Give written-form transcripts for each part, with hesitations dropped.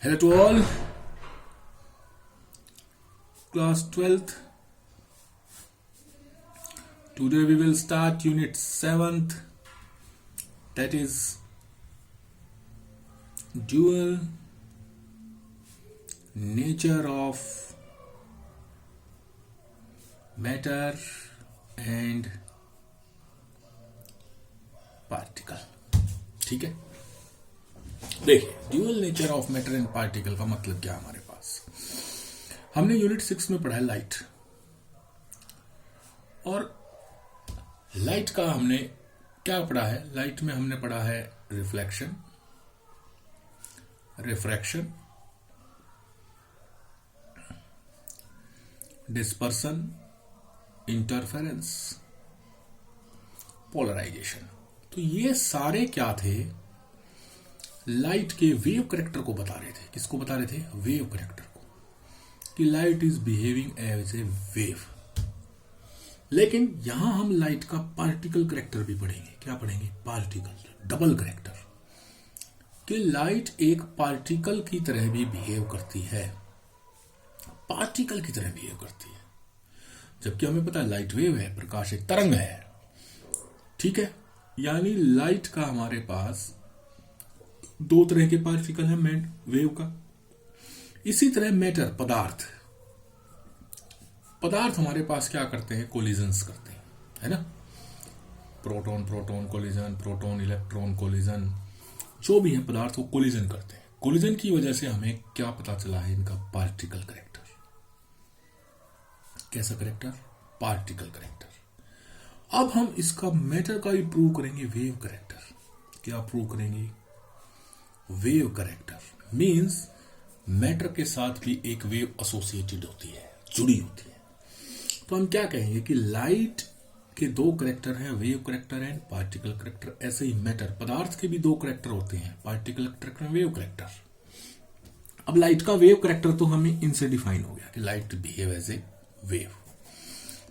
Hello to all, class 12th. Today we will start unit 7th, that is dual nature of matter and particle. ठीक है, देखिए dual nature of matter and particle का मतलब क्या है हमारे पास। हमने यूनिट 6 में पढ़ा है लाइट, और लाइट का हमने क्या पढ़ा है। लाइट में हमने पढ़ा है reflection, refraction, dispersion, interference, polarisation. तो ये सारे क्या थे, लाइट के वेव करेक्टर को बता रहे थे। किसको बता रहे थे? वेव करेक्टर को, कि light is behaving as a wave. लेकिन यहां हम लाइट का पार्टिकल करेक्टर भी पढ़ेंगे। क्या पढ़ेंगे? पार्टिकल, डबल करेक्टर, कि लाइट एक पार्टिकल की तरह भी बिहेव करती है, पार्टिकल की तरह बिहेव करती है। जबकि हमें पता है लाइट वेव है, प्रकाश एक तरंग है। ठीक है, यानी लाइट का हमारे पास दो तरह के पार्टिकल है, वेव का। इसी तरह मैटर, पदार्थ हमारे पास क्या करते हैं? कोलिजन्स करते हैं, है ना। Proton proton collision, proton electron collision, जो भी है पदार्थ वो कोलिजन करते हैं। कोलिजन की वजह से हमें क्या पता चला है? इनका पार्टिकल करेक्टर। कैसा करेक्टर? Particle character. अब हम इसका मैटर का भी प्रूव करेंगे, वेव करेक्टर। क्या प्रूव करेंगे? वेव करेक्टर मींस मैटर के साथ भी एक वेव एसोसिएटेड होती है, जुड़ी होती है। तो हम क्या कहेंगे कि लाइट के दो करेक्टर हैं, wave character and particle character. ऐसे ही मैटर, पदार्थ के भी दो करेक्टर होते हैं, पार्टिकल करेक्टर, वेव करेक्टर। अब लाइट का वेव करेक्टर तो हमें इनसे डिफाइन हो गया कि light behave as a wave.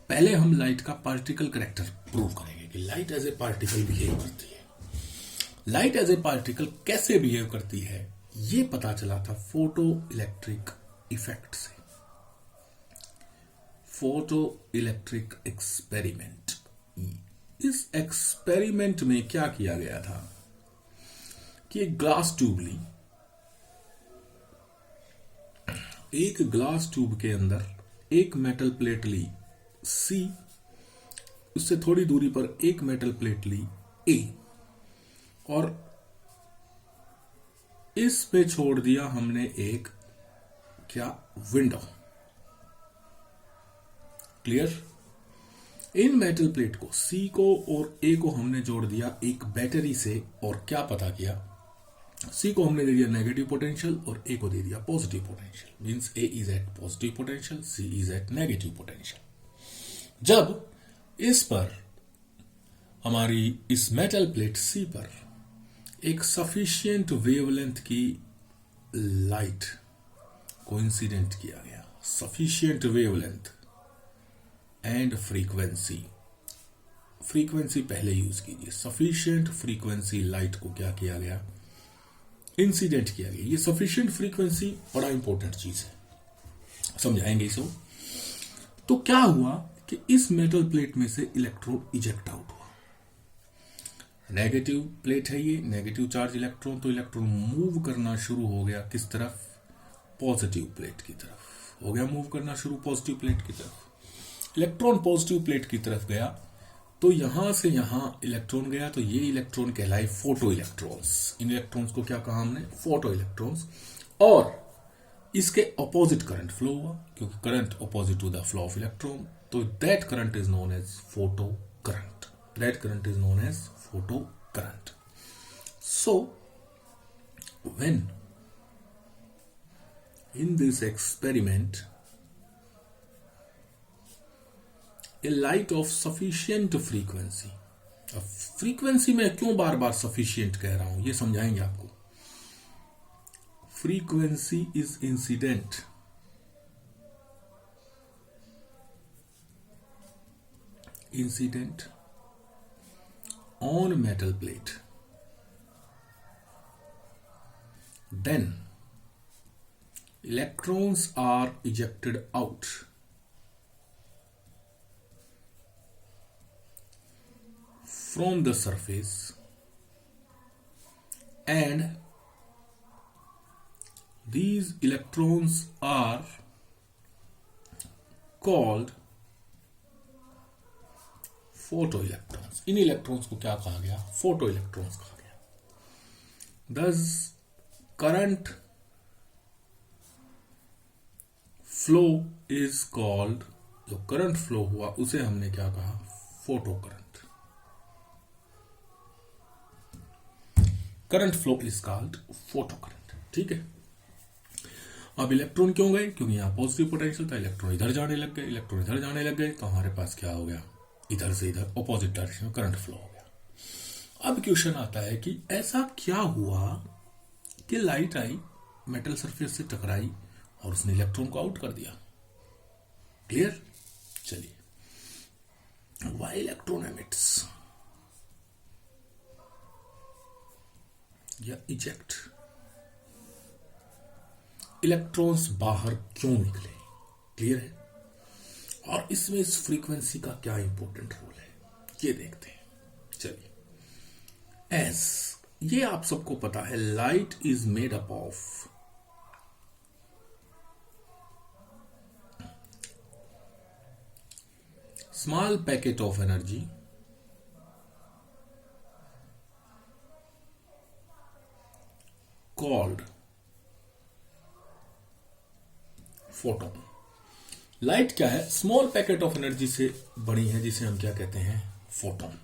पहले हम लाइट का पार्टिकल करेक्टर प्रूव करेंगे कि light as a particle behave करती है। लाइट एज ए पार्टिकल कैसे बिहेव करती है ये पता चला था फोटो इलेक्ट्रिक इफेक्ट से, फोटो इलेक्ट्रिक एक्सपेरिमेंट। इस एक्सपेरिमेंट में क्या किया गया था कि एक ग्लास ट्यूब ली, एक ग्लास ट्यूब के अंदर एक मेटल प्लेट ली सी, उससे थोड़ी दूरी पर एक मेटल प्लेट ली ए, और इस पे छोड़ दिया हमने एक क्या? विंडो। क्लियर? इन मेटल प्लेट को, सी को और ए को हमने जोड़ दिया एक बैटरी से, और क्या पता किया? सी को हमने दे दिया नेगेटिव पोटेंशियल और ए को दे दिया positive potential. Means A is at positive potential, C is at negative potential. जब इस पर हमारी इस मेटल प्लेट सी पर एक सफिशिएंट वेवलेंथ की लाइट को इंसिडेंट किया गया, sufficient wavelength and frequency, frequency पहले यूज कीजिए, सफिशिएंट फ्रीक्वेंसी लाइट को क्या किया गया? इंसिडेंट किया गया। ये सफिशिएंट फ्रीक्वेंसी बड़ा इंपॉर्टेंट चीज है, समझाएंगे इसको। तो क्या हुआ कि इस मेटल प्लेट में से इलेक्ट्रॉन इजेक्ट आउट हुआ। नेगेटिव प्लेट है ये, नेगेटिव चार्ज इलेक्ट्रॉन, तो इलेक्ट्रॉन मूव करना शुरू हो गया किस तरफ? पॉजिटिव प्लेट की तरफ हो गया मूव करना शुरू, पॉजिटिव प्लेट की तरफ। इलेक्ट्रॉन पॉजिटिव प्लेट की तरफ गया तो यहां से यहां इलेक्ट्रॉन गया, तो ये इलेक्ट्रॉन कहलाए फोटो इलेक्ट्रॉन्स। इन इलेक्ट्रॉन्स को क्या कहा हमने? Photo electrons. और इसके अपोजिट करंट फ्लो हुआ, क्योंकि current opposite to the flow of electron, तो that current is known as photo current. That current is known as photo current. So when in this experiment a light of sufficient frequency, अब frequency में क्यों बार बार sufficient कह रहा हूं ये समझाएंगे आपको। Frequency is incident, incident on metal plate, then electrons are ejected out from the surface and these electrons are called photoelectrons. इन इलेक्ट्रॉन्स को क्या कहा गया? फोटो इलेक्ट्रॉन्स कहा गया. Thus current flow is called, जो करंट फ्लो हुआ उसे हमने क्या कहा? Photo current. Current flow is called photo current. ठीक है. अब इलेक्ट्रॉन क्यों गए? क्योंकि यहां पॉजिटिव पोटेंशियल था, इलेक्ट्रॉन इधर जाने लग गए. इलेक्ट्रॉन इधर जाने लग गए तो हमारे पास क्या हो गया? इधर से इधर ऑपोजिट डायरेक्शन में करंट फ्लो हो गया. अब क्वेश्चन आता है कि ऐसा क्या हुआ कि लाइट आई, मेटल सरफेस से टकराई और उसने इलेक्ट्रॉन को आउट कर दिया. क्लियर? चलिए. व्हाई इलेक्ट्रॉन एमिट्स या इजेक्ट, इलेक्ट्रॉन्स बाहर क्यों निकले? क्लियर है? और इसमें इस फ्रीक्वेंसी का क्या इंपॉर्टेंट रोल है ये देखते हैं. चलिए. एस, ये आप सबको पता है, light is made up of small packet of energy called photon. Light क्या है? स्मॉल पैकेट ऑफ एनर्जी से बनी है जिसे हम क्या कहते हैं? फोटोन.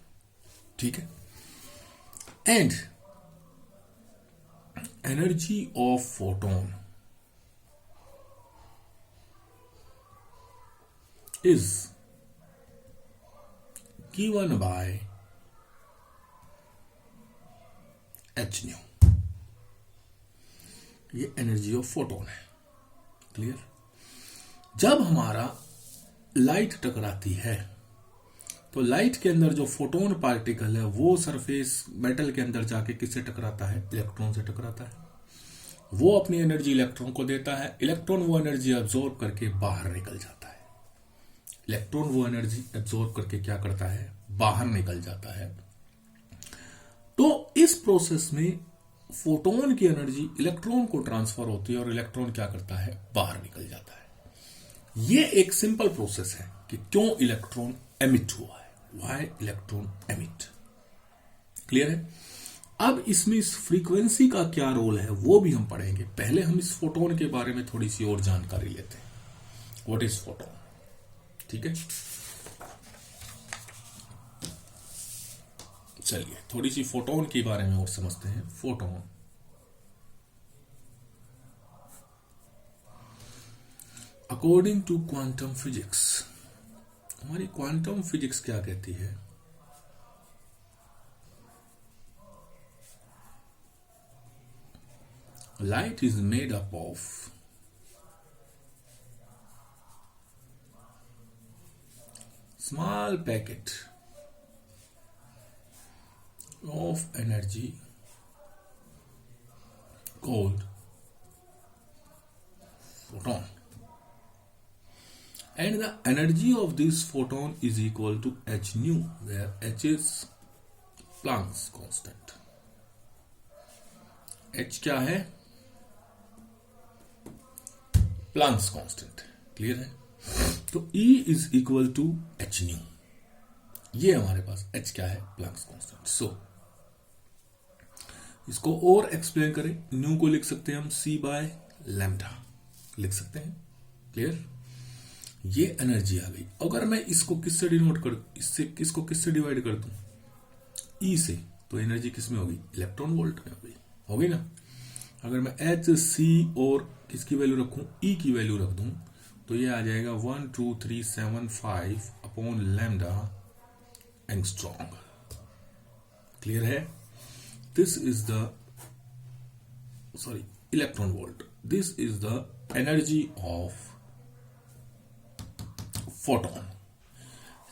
ठीक है. And energy of photon is given by h new. ये एनर्जी ऑफ फोटोन है. क्लियर? जब हमारा लाइट टकराती है तो लाइट के अंदर जो फोटोन पार्टिकल है वो सरफेस मेटल के अंदर जाके किससे टकराता है? इलेक्ट्रॉन से टकराता है. वो अपनी एनर्जी इलेक्ट्रॉन को देता है. इलेक्ट्रॉन वो एनर्जी एब्जॉर्ब करके बाहर निकल जाता है. इलेक्ट्रॉन वो एनर्जी एब्जॉर्ब करके क्या करता है? बाहर निकल जाता है. तो इस प्रोसेस में फोटोन की एनर्जी इलेक्ट्रॉन को ट्रांसफर होती है और इलेक्ट्रॉन क्या करता है? बाहर निकल जाता है. ये एक सिंपल प्रोसेस है कि क्यों इलेक्ट्रॉन एमिट हुआ है. Why electron emit. क्लियर है? अब इसमें इस फ्रीक्वेंसी का क्या रोल है वो भी हम पढ़ेंगे. पहले हम इस फोटोन के बारे में थोड़ी सी और जानकारी लेते हैं. What is photon? ठीक है. चलिए थोड़ी सी फोटोन के बारे में और समझते हैं. Photon according to quantum physics, हमारी क्वांटम फिजिक्स क्या कहती है? Light is made up of small packet of energy called photon, and the energy of this photon is equal to h nu, where h is Planck's constant. h क्या है? Planck's constant. Clear है? तो E is equal to h nu. ये हमारे पास h क्या है? Planck's constant. So इसको और एक्सप्लेन करें, न्यू को लिख सकते हैं हम c बाय लैम्डा लिख सकते हैं. क्लियर? ये एनर्जी आ गई. अगर मैं इसको किससे डिनोट कर, इससे किसको किससे डिवाइड कर दूं? E से, तो एनर्जी किस में होगी? इलेक्ट्रॉन वोल्ट में होगी ना. अगर मैं h, c और किसकी वैल्यू रखूं? E की वैल्यू रख दूं तो ये आ जाएगा 12375 अपॉन लैम्डा एंगस्ट्रॉम. क्लियर है? This is the electron volt. This is the energy of photon.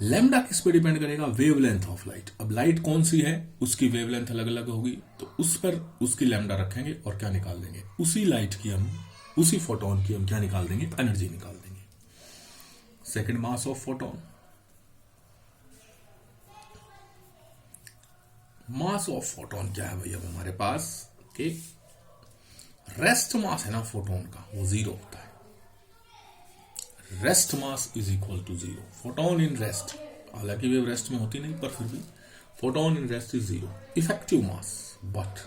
Lambda किस पे डिपेंड करेगा? Wavelength of light. अब लाइट कौन सी है उसकी वेवलेंथ अलग अलग होगी, तो उस पर उसकी लैम्डा रखेंगे और क्या निकाल देंगे? उसी लाइट की हम उसी फोटोन की हम क्या निकाल देंगे, एनर्जी निकाल देंगे। Second mass of photon, mass of photon क्या है भाई अब हमारे पास कि रेस्ट मास है ना फोटोन का, वो जीरो होता है। Rest mass is equal to zero, photon in rest, हालांकि वेव रेस्ट में होती नहीं पर फिर भी photon in rest is zero. Effective mass, but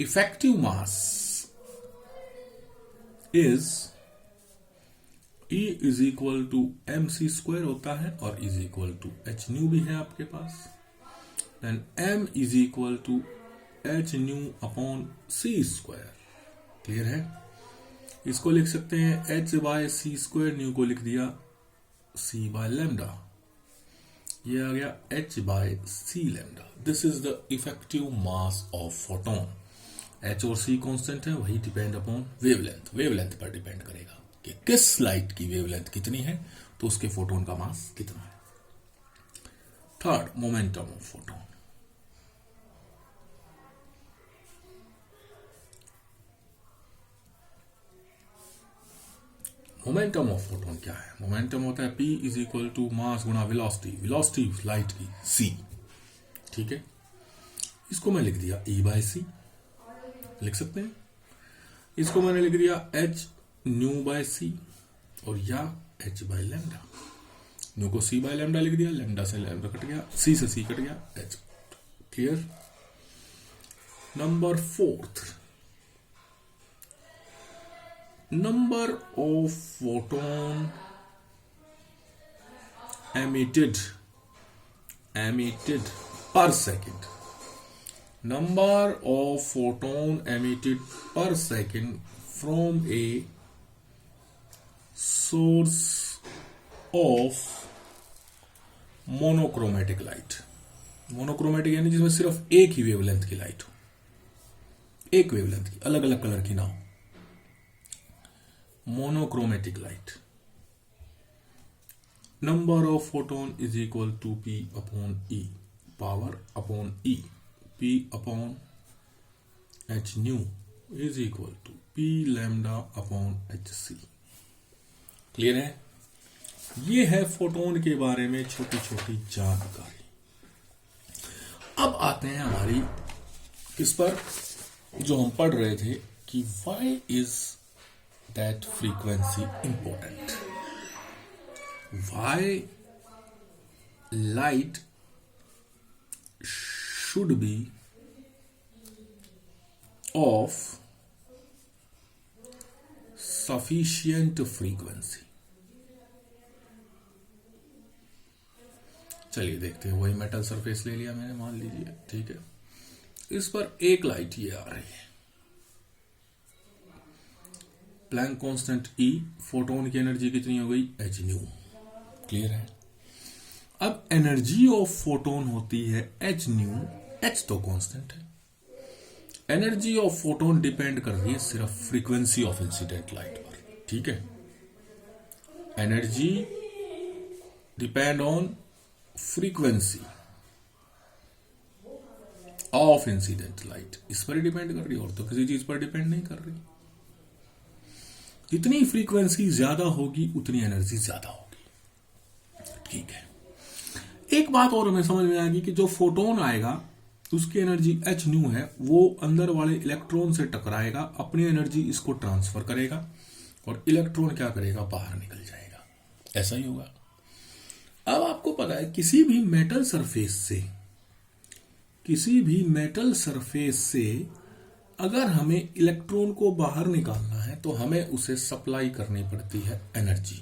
effective mass is E is equal to M C square होता है और is equal to H nu भी है आपके पास। Then m is equal to H nu upon C square. Clear है? इसको लिख सकते हैं h by C square, new को लिख दिया c बाय लैम्डा, ये आ गया h by C lambda. This is the effective mass of photon. h और c कांस्टेंट है, वही डिपेंड अपॉन वेवलेंथ, वेवलेंथ पर डिपेंड करेगा कि किस लाइट की वेवलेंथ कितनी है तो उसके फोटोन का मास कितना है। Third, momentum of photon. Momentum of photon क्या है? मोमेंटम होता है P is equal to mass गुणा वेलोसिटी, वेलोसिटी लाइट की c। ठीक है, इसको मैं लिख दिया E बाय सी, लिख सकते हैं। इसको मैंने लिख दिया h न्यू बाय सी और या h बाय लैम्डा। न्यू को c बाय लैम्डा लिख दिया, लैम्डा से लैम्डा कट गया, c से c कट गया, h। Clear? Number fourth, number of photon emitted per second, number of photon emitted per second from a source of monochromatic light। Monochromatic यानी जिसमें सिर्फ एक ही वेवलेंथ की लाइट हो, एक वेवलेंथ की, अलग अलग कलर की ना हो। Monochromatic light, number of photon is equal to P upon E, power upon E, P upon H nu is equal to P lambda upon HC। Clear है? ये है फोटोन के बारे में छोटी छोटी जानकारी। अब आते हैं हमारी किस पर, जो हम पढ़ रहे थे कि why is that frequency important, why light should be of sufficient frequency। चलिए देखते हैं। वही मेटल सरफेस ले लिया मैंने, मान लीजिए, ठीक है। इस पर एक लाइट ये आ रही है, प्लैंक कांस्टेंट E, फोटोन की एनर्जी कितनी हो गई, h न्यू। क्लियर है? अब एनर्जी ऑफ फोटोन होती है h न्यू, h तो कांस्टेंट है। एनर्जी ऑफ फोटोन डिपेंड कर रही है सिर्फ फ्रीक्वेंसी ऑफ इंसिडेंट लाइट पर। ठीक है, energy depend on frequency of incident light, इस पर ही डिपेंड कर रही है और तो किसी चीज पर डिपेंड नहीं कर रही। जितनी फ्रीक्वेंसी ज्यादा होगी उतनी एनर्जी ज्यादा होगी। ठीक है, एक बात और हमें समझ में आएगी कि जो फोटोन आएगा उसकी एनर्जी h न्यू है, वो अंदर वाले इलेक्ट्रॉन से टकराएगा, अपनी एनर्जी इसको ट्रांसफर करेगा और इलेक्ट्रॉन क्या करेगा, बाहर निकल जाएगा। ऐसा ही होगा। अब आपको पता है किसी भी मेटल सरफेस से अगर हमें इलेक्ट्रॉन को बाहर निकालना है तो हमें उसे सप्लाई करनी पड़ती है एनर्जी।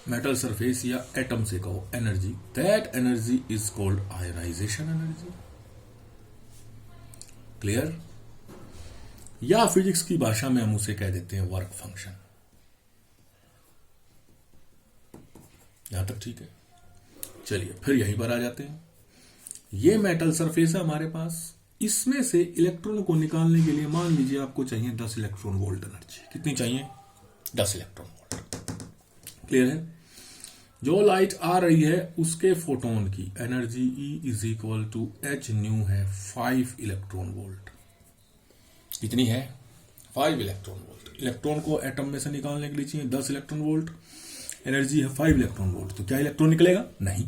मेटल सरफेस या एटम से कहो energy, that energy is called ionisation energy. Clear? या फिजिक्स की भाषा में हम उसे कह देते हैं वर्क फंक्शन। यहां तक ठीक है? चलिए फिर यहीं पर आ जाते हैं। ये मेटल सरफेस है हमारे पास, इसमें से इलेक्ट्रॉन को निकालने के लिए मान लीजिए आपको चाहिए 10 इलेक्ट्रॉन वोल्ट एनर्जी। कितनी चाहिए? 10 इलेक्ट्रॉन वोल्ट। क्लियर है? जो लाइट आ रही है उसके फोटोन की energy E is equal to h nu है 5 इलेक्ट्रॉन वोल्ट। कितनी है 5 इलेक्ट्रॉन वोल्ट। इलेक्ट्रॉन को एटम में से निकालने के लिए चाहिए 10 इलेक्ट्रॉन वोल्ट, एनर्जी है 5 इलेक्ट्रॉन वोल्ट। तो क्या इलेक्ट्रॉन निकलेगा? नहीं,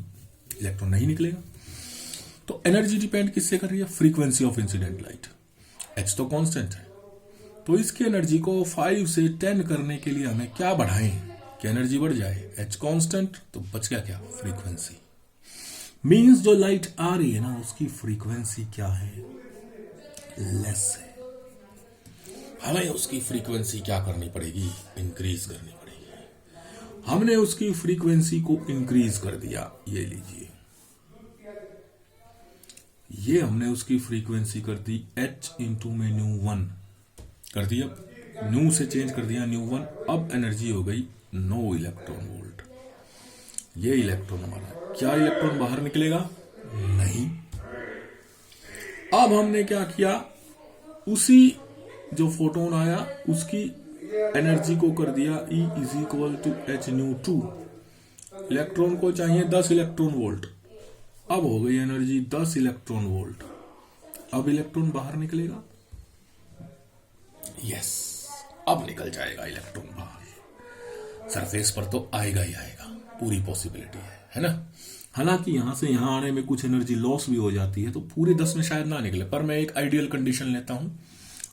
इलेक्ट्रॉन नहीं निकलेगा। तो एनर्जी डिपेंड किससे कर रही है? Frequency of incident light. H तो कांस्टेंट है, तो इसकी एनर्जी को 5 से 10 करने के लिए हमें क्या बढ़ाएं कि एनर्जी बढ़ जाए? एच कांस्टेंट, तो बच गया क्या? फ्रीक्वेंसी। मींस जो लाइट आ रही है ना उसकी फ्रीक्वेंसी क्या है? लेस है। हमें उसकी फ्रीक्वेंसी क्या करनी पड़ेगी? इंक्रीज करनी पड़ेगी। हमने उसकी फ्रीक्वेंसी को इंक्रीज कर दिया। ये लीजिए, ये हमने उसकी फ्रीक्वेंसी कर दी h इंटू में न्यू 1 कर दिया, न्यू से चेंज कर दिया न्यू 1। अब एनर्जी हो गई 9 इलेक्ट्रॉन वोल्ट। ये इलेक्ट्रॉन हमारा, क्या इलेक्ट्रॉन बाहर निकलेगा? नहीं। अब हमने क्या किया? उसी जो फोटोन आया उसकी एनर्जी को कर दिया E is equal to H nu 2। Electron को चाहिए 10 इलेक्ट्रॉन वोल्ट। अब हो गई एनर्जी 10 इलेक्ट्रॉन वोल्ट। अब इलेक्ट्रॉन बाहर निकलेगा? यस, अब निकल जाएगा इलेक्ट्रॉन बाहर। सरफेस पर तो आएगा ही आएगा, पूरी पॉसिबिलिटी है ना। हालांकि यहां से यहां आने में कुछ एनर्जी लॉस भी हो जाती है, तो पूरे 10 में शायद ना निकले, पर मैं एक आइडियल कंडीशन लेता हूं।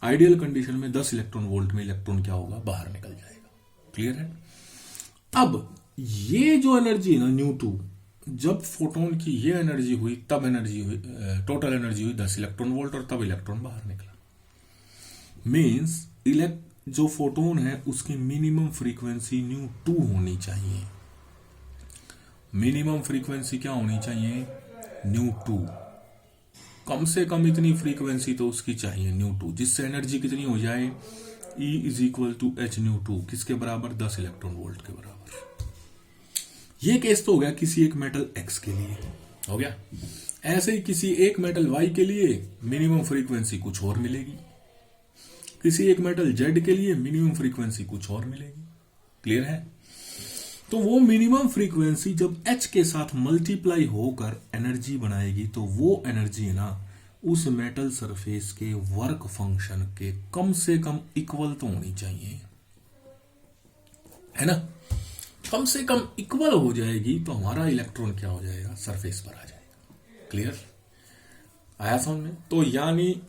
आइडियल कंडीशन में 10 इलेक्ट्रॉन वोल्ट में इलेक्ट्रॉन क्या होगा? बाहर निकल जाएगा। क्लियर है? अब ये जो एनर्जी है ना न्यू 2, जब फोटोन की ये एनर्जी हुई तब एनर्जी हुई, टोटल एनर्जी हुई 10 इलेक्ट्रॉन वोल्ट, और तब इलेक्ट्रॉन बाहर निकला। मीन्स जो फोटोन है उसकी मिनिमम फ्रीक्वेंसी न्यू 2 होनी चाहिए। मिनिमम फ्रीक्वेंसी क्या होनी चाहिए? न्यू 2। कम से कम इतनी फ्रीक्वेंसी तो उसकी चाहिए न्यू 2, जिससे एनर्जी कितनी हो जाए? E is equal to H nu 2। किसके बराबर? 10 इलेक्ट्रॉन वोल्ट के बराबर। ये केस तो हो गया किसी एक मेटल X के लिए, हो गया। ऐसे ही किसी एक मेटल Y के लिए मिनिमम फ्रीक्वेंसी कुछ और मिलेगी, किसी एक मेटल Z के लिए मिनिमम फ्रीक्वेंसी कुछ और मिलेगी। क्लियर है? तो वो मिनिमम फ्रीक्वेंसी जब H के साथ मल्टीप्लाई होकर एनर्जी बनाएगी, तो वो एनर्जी है ना उस मेटल सरफेस के वर्क फंक्शन के कम से कम इक्वल तो होनी चाहिए, है ना। कम से कम इक्वल हो जाएगी तो हमारा इलेक्ट्रॉन क्या हो जाएगा? सरफेस पर आ जाएगा। क्लियर? आया समझ में? तो यानी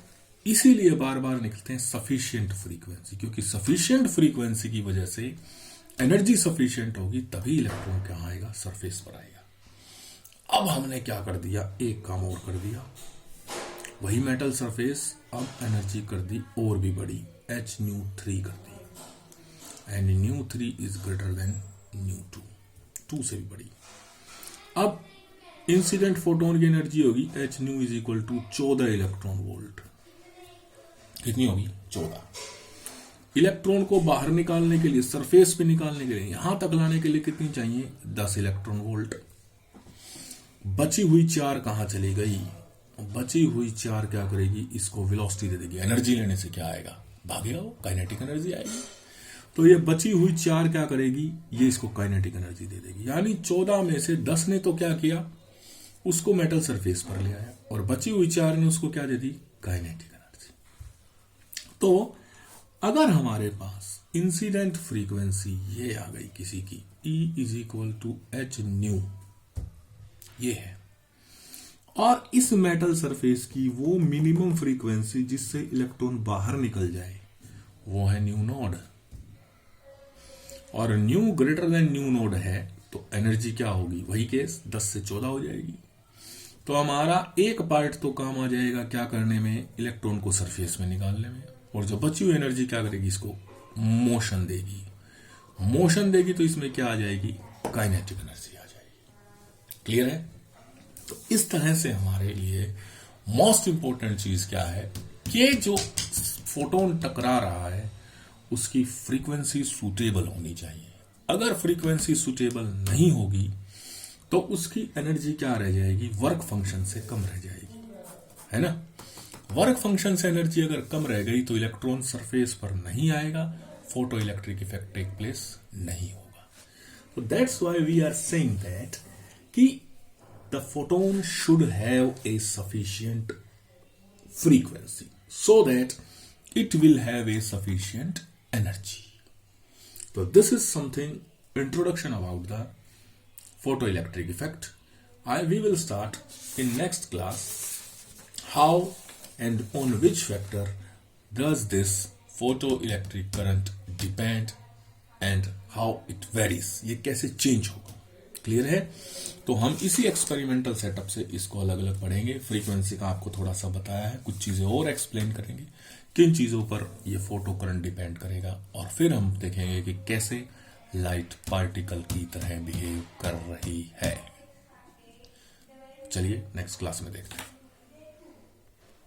इसीलिए बार बार निकलते हैं सफिशिएंट फ्रीक्वेंसी, क्योंकि सफिशिएंट फ्रीक्वेंसी की वजह से एनर्जी सफिशिएंट होगी, तभी इलेक्ट्रॉन क्या आएगा? सरफेस पर आएगा। अब हमने क्या कर दिया? एक काम और कर दिया। वही मेटल सरफेस, अब एनर्जी कर दी और भी बड़ी, एच न्यू 3 कर दी। And nu 3 is greater than nu 2, 2 से भी बड़ी। अब इंसिडेंट फोटोन की एनर्जी होगी H nu is equal to 14 electron volt. कितनी होगी? 14। इलेक्ट्रॉन को बाहर निकालने के लिए, सरफेस पे निकालने के लिए, यहां तक लाने के लिए कितनी चाहिए? 10 इलेक्ट्रॉन वोल्ट। बची हुई 4 कहां चली गई? बची हुई 4 क्या करेगी? इसको वेलोसिटी दे देगी। एनर्जी लेने से क्या आएगा? भागेगा वो, काइनेटिक एनर्जी आएगी। तो ये बची हुई 4 क्या करेगी? ये इसको काइनेटिक एनर्जी दे देगी। यानी 14 में से 10 ने तो क्या किया? उसको मेटल सरफेस पर ले आया, और बची हुई 4 ने उसको क्या दे दी? Kinetic energy. तो अगर हमारे पास इंसिडेंट फ्रीक्वेंसी ये आ गई किसी की, E is equal to H nu, ये है, और इस मेटल सरफेस की वो मिनिमम फ्रीक्वेंसी जिससे इलेक्ट्रॉन बाहर निकल जाए, वो है न्यू नोड, और new greater than new node है, तो एनर्जी क्या होगी? वही केस 10 से 14 हो जाएगी। तो हमारा एक पार्ट तो काम आ जाएगा क्या करने में? इलेक्ट्रॉन को सरफेस में निकालने में। और जो बची हुई एनर्जी क्या करेगी? इसको मोशन देगी। मोशन देगी तो इसमें क्या आ जाएगी? काइनेटिक एनर्जी आ जाएगी। क्लियर है? तो इस तरह से हमारे लिए मोस्ट इंपॉर्टेंट चीज क्या है कि जो फोटोन टकरा रहा है उसकी फ्रीक्वेंसी सूटेबल होनी चाहिए। अगर फ्रीक्वेंसी सूटेबल नहीं होगी तो उसकी एनर्जी क्या रह जाएगी? वर्क फंक्शन से कम रह जाएगी, है ना। वर्क फंक्शन से एनर्जी अगर कम रह गई तो इलेक्ट्रॉन सरफेस पर नहीं आएगा, photo electric effect take place नहीं होगा। तो that's why we are saying that कि the photon should have a sufficient frequency so that it will have a sufficient energy. So this is something introduction about the photoelectric effect. We will start in next class how and on which factor does this photoelectric current depend and how it varies, ये कैसे change होगा. Clear है? तो हम इसी experimental setup से इसको अलग अलग पढ़ेंगे. फ्रीक्वेंसी का आपको थोड़ा सा बताया है, कुछ चीजें और एक्सप्लेन करेंगे किन चीजों पर ये फोटो करंट डिपेंड करेगा, और फिर हम देखेंगे कि कैसे लाइट पार्टिकल की तरह बिहेव कर रही है. चलिए नेक्स्ट क्लास में देखते हैं.